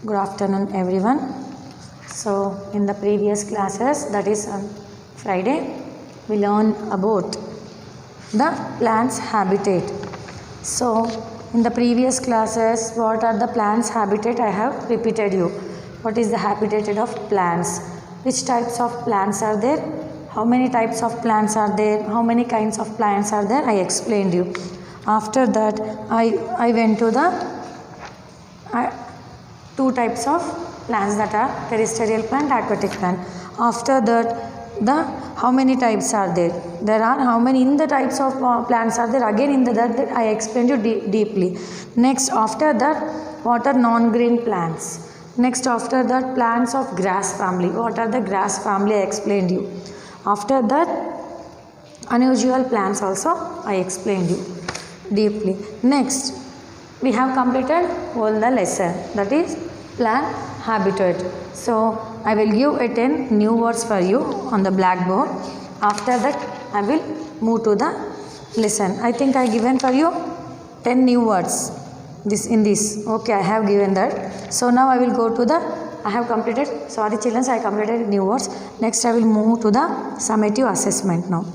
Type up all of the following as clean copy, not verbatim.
Good afternoon, everyone. So, in the previous classes, that is on Friday, we learned about the plant's habitat. So, in the previous classes, what are the plants' habitat? I have repeated you. What is the habitat of plants? Which types of plants are there? How many types of plants are there? How many kinds of plants are there? I explained you. After that, I went to the two types of plants, that are terrestrial plant, aquatic plant. After that, the how many types are there? There are how many in the types of plants are there? Again, in that I explained you deeply. Next, after that, what are non-green plants? Next, after that, plants of grass family. What are the grass family? I explained you. After that, unusual plants also I explained you deeply. Next, we have completed all the lesson, that is plant habitat. So I will give a 10 new words for you on the blackboard. After that, I will move to the lesson. I think I given for you 10 new words in this. Okay, I have given that. So now I will go to I have completed, sorry children, I completed new words. Next I will move to the summative assessment now.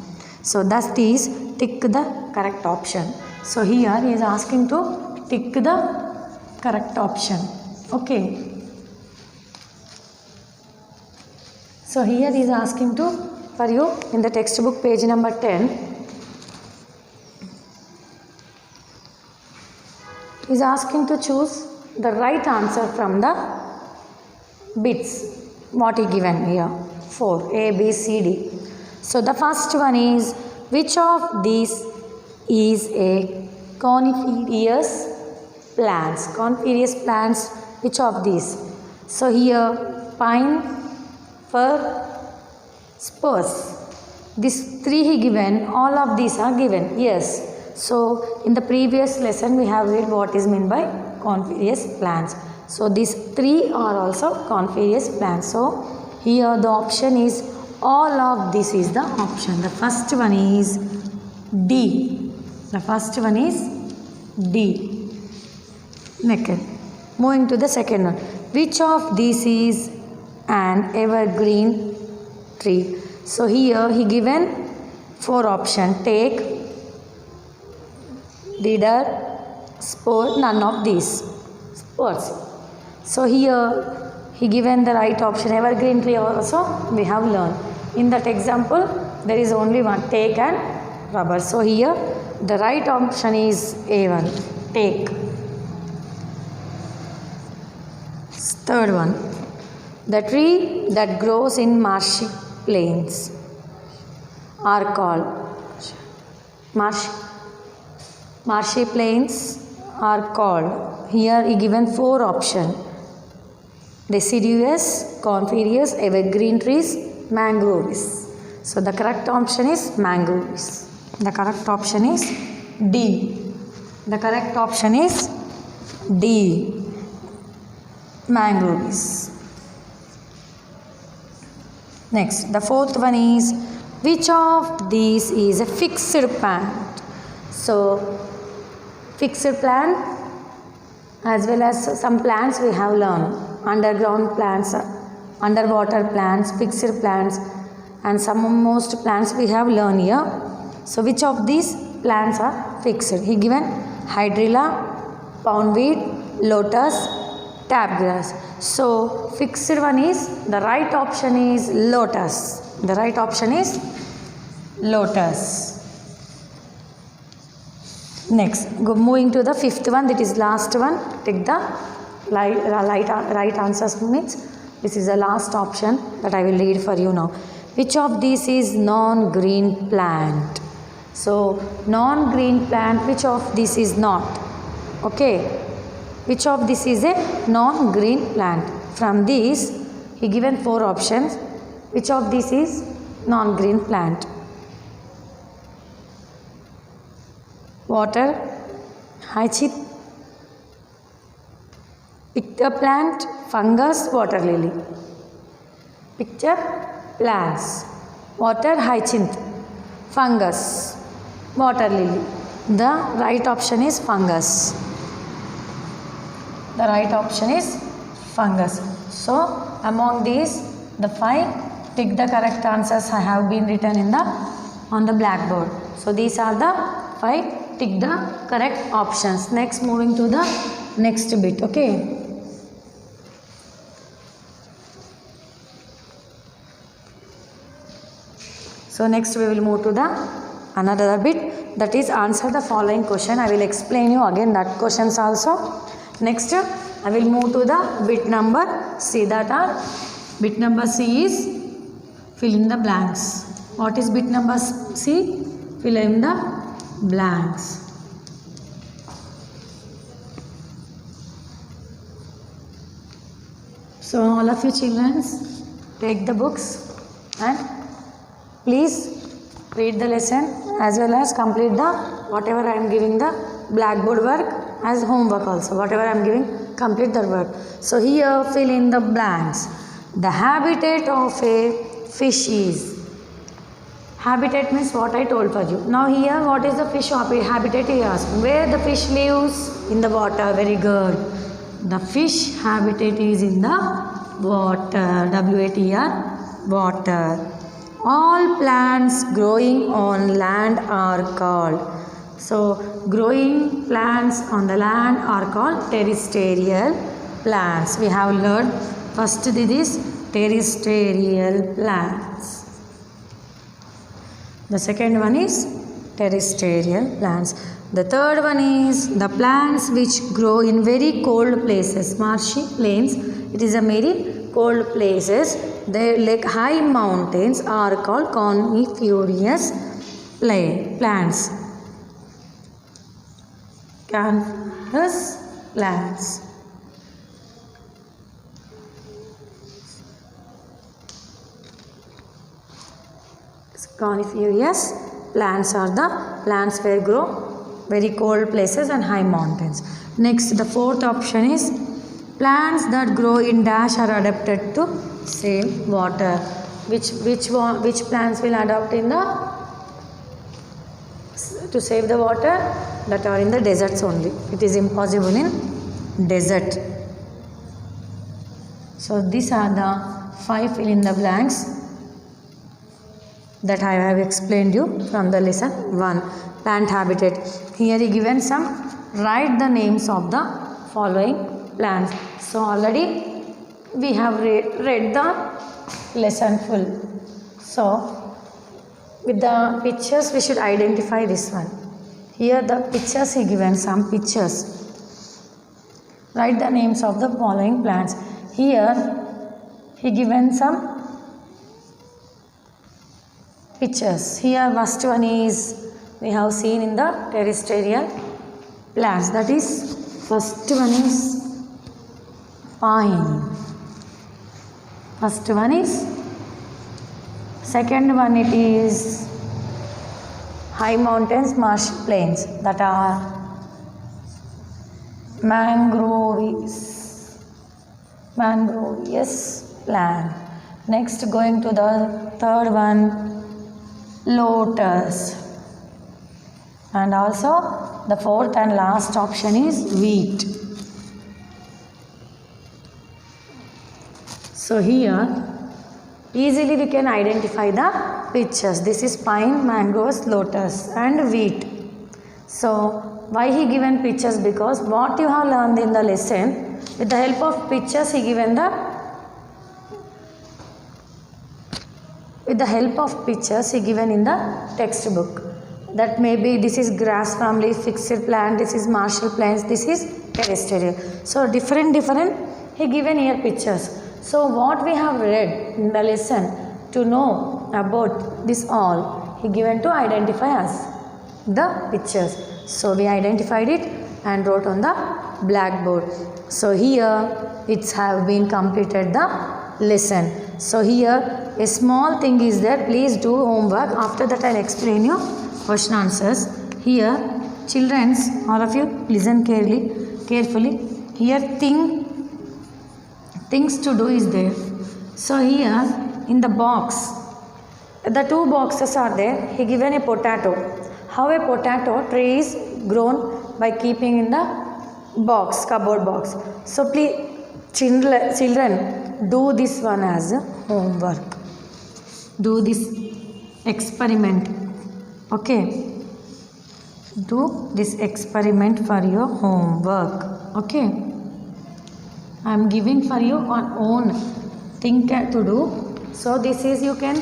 So that is tick the correct option. So here he is asking to tick the correct option. Okay. So here he is asking for you in the textbook page number 10. He is asking to choose the right answer from the bits what he given here. 4 A, B, C, D. So the first one is, which of these is a coniferous plants? Coniferous plants, which of these? So here pine, fir, spruce. These three he given, all of these are given. Yes. So in the previous lesson we have read what is meant by coniferous plants. So these three are also coniferous plants. So here the option is all of this is the option. The first one is D. The first one is D. Next, moving to the second one. Which of these is an evergreen tree? So here he given 4 options. Take, cedar, spruce, none of these. Spruce. So here he given the right option. Evergreen tree also we have learned. In that example there is only one, teak and rubber. So here the right option is A1, teak. Third one, the tree that grows in marshy plains are called marshy plains are called. Here he given 4 options: deciduous, coniferous, evergreen trees, mangroves. So the correct option is mangroves. The correct option is D. The correct option is D. Mangroves. Next, the fourth one is, which of these is a fixed plant? So fixed plant as well as some plants we have learned. Underground plants, underwater plants, fixed plants, and some most plants we have learned here. So which of these plants are fixed? He given hydrilla, poundweed, lotus, tabgrass. So fixed one is, the right option is lotus. The right option is lotus. Next, moving to the fifth one, that is last one. Take the right answers means this is the last option that I will read for you now. Which of these is non-green plant? So non-green plant, which of this is not? Okay, which of this is a non-green plant? From these he given 4 options. Which of this is non-green plant? Water, hyacinth, picture plant, fungus, water lily. Picture plants, water hyacinth, fungus, water lily. The right option is fungus. The right option is fungus. So among these, the 5, tick the correct answers I have been written on the blackboard. So these are the 5, tick the correct options. Next, moving to the next bit. Okay. So next we will move to the another bit, that is answer the following question. I will explain you again that questions also. Next I will move to the bit number C. That are bit number C is fill in the blanks. What is bit number C? Fill in the blanks. So all of you children, take the books and please read the lesson as well as complete the whatever I am giving the blackboard work as homework also. Whatever I am giving, complete the work. So here fill in the blanks. The habitat of a fish is. Habitat means what I told for you. Now here what is the fish habitat he asked. Where the fish lives? In the water. Very good. The fish habitat is in the water. W-A-T-R, water. All plants growing on land are called. So growing plants on the land are called terrestrial plants. We have learned first this terrestrial plants. The second one is terrestrial plants. The third one is the plants which grow in very cold places, marshy plains. It is a very cold places. They like high mountains are called coniferous plants. Coniferous plants. Coniferous plants are the plants where grow very cold places and high mountains. Next, the fourth option is plants that grow in dash are adapted to save water. Which plants will adapt in the to save the water? That are in the deserts only. It is impossible in desert. So these are the 5 fill in the blanks that I have explained you from the lesson 1. Plant habitat. Here he given some, write the names of the following plants. So already we have read the lesson full. So with the pictures we should identify this one. Here the pictures he given some pictures. Write the names of the following plants. Here he given some pictures. Here first one is we have seen in the terrestrial plants. That is first one is pine. First one is. Second one it is high mountains, marsh plains, that are mangroves plant. Next going to the third one, lotus. And also the fourth and last option is wheat. So here easily we can identify the pictures. This is pine, mangroves, lotus and wheat. So why he given pictures? Because what you have learned in the lesson, with the help of pictures he given in the textbook. That maybe this is grass family, fixed plant, this is marshall plants, this is terrestrial. So different he given here pictures. So what we have read in the lesson to know about this all, he given to identify us the pictures. So we identified it and wrote on the blackboard. So here it's have been completed the lesson. So here a small thing is there. Please do homework. After that I'll explain you question answers. Here children, all of you listen carefully. Here things to do is there. So here in the box, the 2 boxes are there. He given a potato. How a potato tree is grown by keeping in the box, cupboard box. So please Children, do this one as a homework. Do this experiment. Okay. Do this experiment for your homework. Okay. I am giving for you on own thing to do. So this is, you can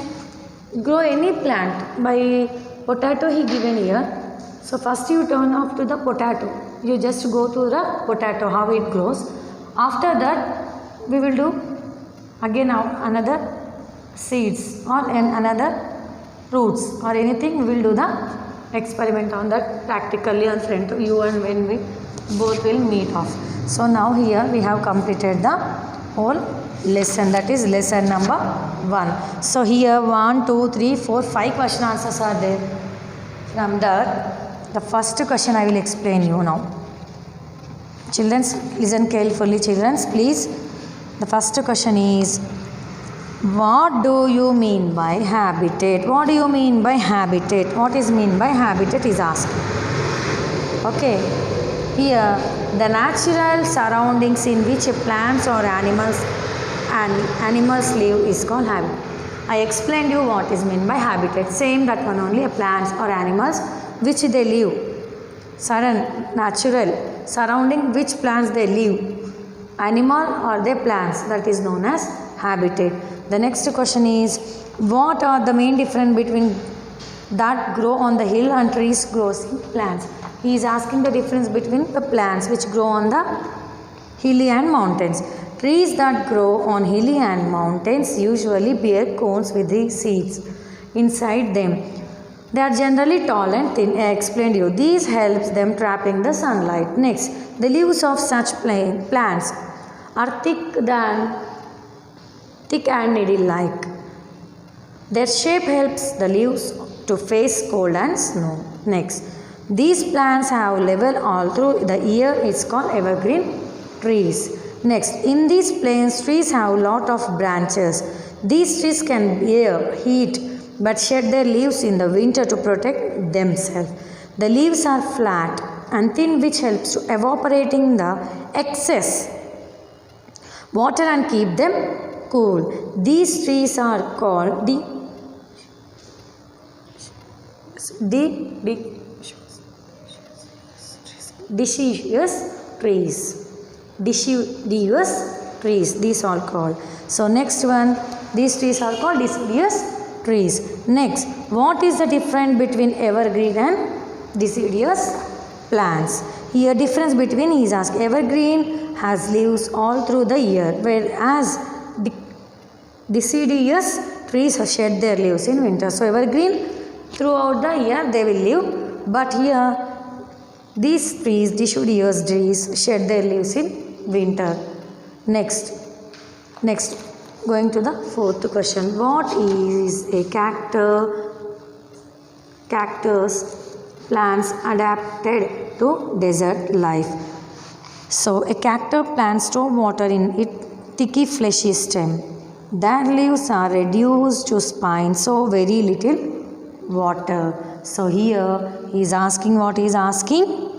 grow any plant. By potato he given here. So first you turn off to the potato. You just go to the potato, how it grows. After that we will do again another seeds or another roots or anything. We will do the experiment on that practically on front to you, and when we both will meet off. So now here we have completed the whole lesson, that is lesson number 1. So here 1, 2, 3, 4, 5 question answers are there. From that, the first question I will explain you now. Children, listen carefully, children, please. The first question is, what do you mean by habitat? What do you mean by habitat? What is mean by habitat is asked. Okay. Here, the natural surroundings in which plants or animals live is called habitat. I explained you what is meant by habitat. Same that one only, plants or animals which they live. Natural surrounding which plants they live. Animal or they plants, that is known as habitat. The next question is, what are the main difference between that grow on the hill and trees grows in plants? He is asking the difference between the plants which grow on the hilly and mountains. Trees that grow on hilly and mountains usually bear cones with the seeds inside them. They are generally tall and thin. I explained you. These helps them trapping the sunlight. Next, the leaves of such plants are thick and needle-like. Their shape helps the leaves to face cold and snow. Next, these plants have level all through the year. It's called evergreen trees. Next, in these plains, trees have lot of branches. These trees can bear heat but shed their leaves in the winter to protect themselves. The leaves are flat and thin, which helps to evaporating the excess water and keep them cool. These trees are called deciduous trees. Deciduous trees, these are called. So next one, these trees are called deciduous trees. Next, what is the difference between evergreen and deciduous plants? Here difference between, he is asked, evergreen has leaves all through the year, whereas deciduous trees shed their leaves in winter. So evergreen throughout the year they will live, but here these trees, deciduous trees, shed their leaves in winter. Next, going to the fourth question. What is a cactus plants adapted to desert life? So a cactus plant store water in its thicky fleshy stem. Their leaves are reduced to spines, so very little water. So here he is asking, what he is asking?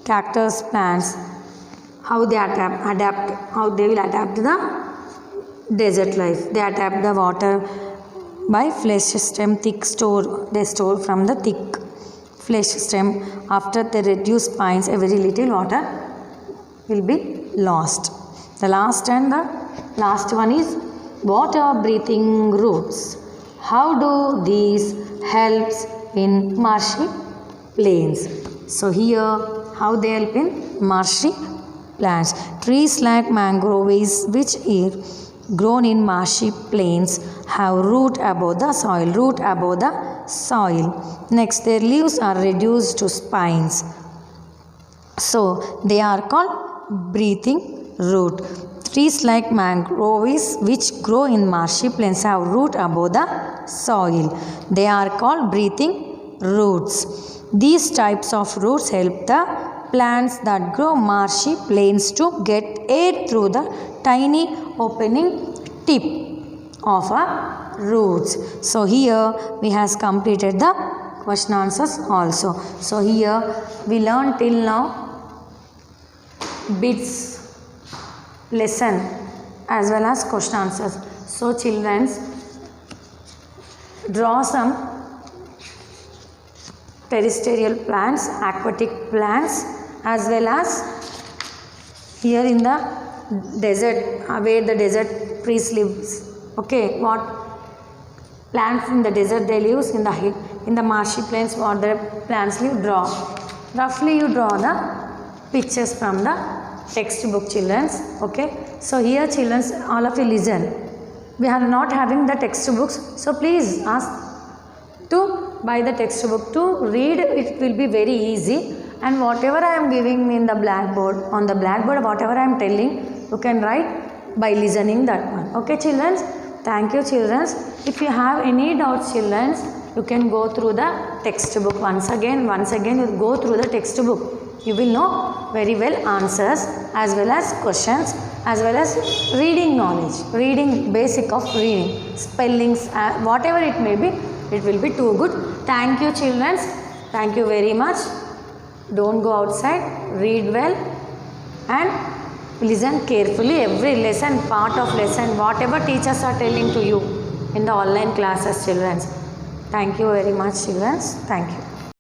Cactus plants, how they how they will adapt to the desert life. They adapt the water by flesh stem thick store. They store from the thick flesh stem. After they reduce spines, a very little water will be lost. The last one is, what are breathing roots? How do these helps in marshy plains? So here, how they help in marshy plants? Trees like mangroves, which is grown in marshy plains, have root above the soil. Next, their leaves are reduced to spines, so they are called breathing root. Trees like mangroves, which grow in marshy plains, have root above the soil. They are called breathing roots. These types of roots help the plants that grow marshy plains to get air through the tiny opening tip of our roots. So here we has completed the question answers also. So here we learned till now bits lesson as well as question answers. So children, draw some terrestrial plants, aquatic plants, as well as here in the desert, where the desert trees lives. Okay, what plants in the desert they live, in the marshy plains what the plants live, draw. Roughly you draw the pictures from the textbook, children. Okay, so here children, all of you listen. We are not having the textbooks, so please ask to buy the textbook to read. It will be very easy, and whatever I am giving in the blackboard, on the blackboard whatever I am telling, you can write by listening that one. Okay children, thank you children. If you have any doubts children, you can go through the textbook once again you go through the textbook. You will know very well answers as well as questions, as well as reading knowledge, reading, basic of reading, spellings, whatever it may be, it will be too good. Thank you children, thank you very much. Don't go outside, read well and listen carefully. Every lesson, part of lesson, whatever teachers are telling to you in the online classes children. Thank you very much children, thank you.